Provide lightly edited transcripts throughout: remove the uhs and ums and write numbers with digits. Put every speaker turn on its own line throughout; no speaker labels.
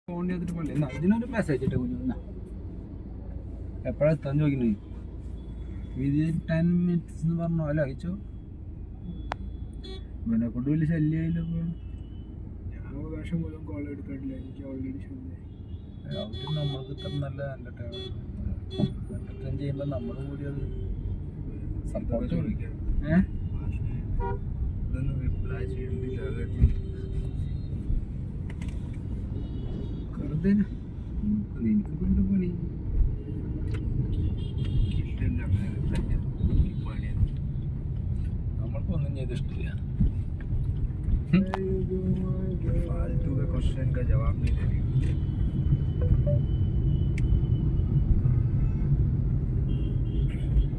phone ചെയ്തിട്ട് പോലെ ഇതിനൊരു മെസ്സേജ് ഇട്ട് കുഞ്ഞു എപ്പോഴാ എത്താൻ ചോദിക്കണേ വിതിൻ 10 minutes എന്ന് പറഞ്ഞോ അല്ല അയച്ചോ ഇവനെ കൊണ്ട് വലിയ ശല്യമായില്ല അവര് നമ്മൾക്ക് ഇത്ര നല്ല എന്റർടൈൻ ചെയ്യുമ്പോ നമ്മളും കൂടി അത് സപ്പോർട്ട് വെറുതെ എനിക്ക് കൊണ്ട് പണി നമ്മൾക്കൊന്നും ചെയ്ത് ഇഷ്ടമില്ല फालतू के क्वेश्चन का जवाब नहीं दे रही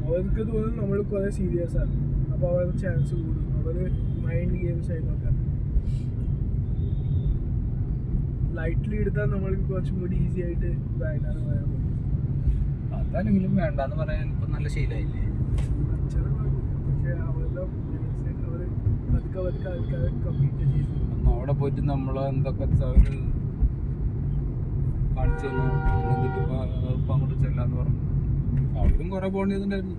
അവർക്ക് തോന്നുന്നു നമ്മൾ കുറെ സീരിയസ് ആണ് അപ്പോൾ അവർ ചാൻസ് കൂടും അവർ മൈൻഡ് ഗെയിംസ് ആയി നോക്കാം ലൈറ്റ്ലി എടുത്താൽ നമ്മൾക്ക് കുറച്ചും കൂടി ഈസി ആയിട്ട് വയനാട് പോയാൽ മതി
അതാണെങ്കിലും വേണ്ടെന്ന് പറയാൻ ഇപ്പം നല്ല ശീലമായില്ലേ
അച്ഛനും പക്ഷേ അവരുടെ അവർ പതുക്കെ പതുക്കെ ആൾക്കാരെ കമ്പ്ലീറ്റ് ചെയ്തു
അവിടെ പോയിട്ട് നമ്മൾ എന്തൊക്കെ അവർ കാണിച്ചു തന്നു എന്നിട്ട് ഇപ്പം അങ്ങോട്ട് ചെല്ലാന്ന് പറഞ്ഞു അവരും കുറെ പോകേണ്ടതുണ്ടായിരുന്നു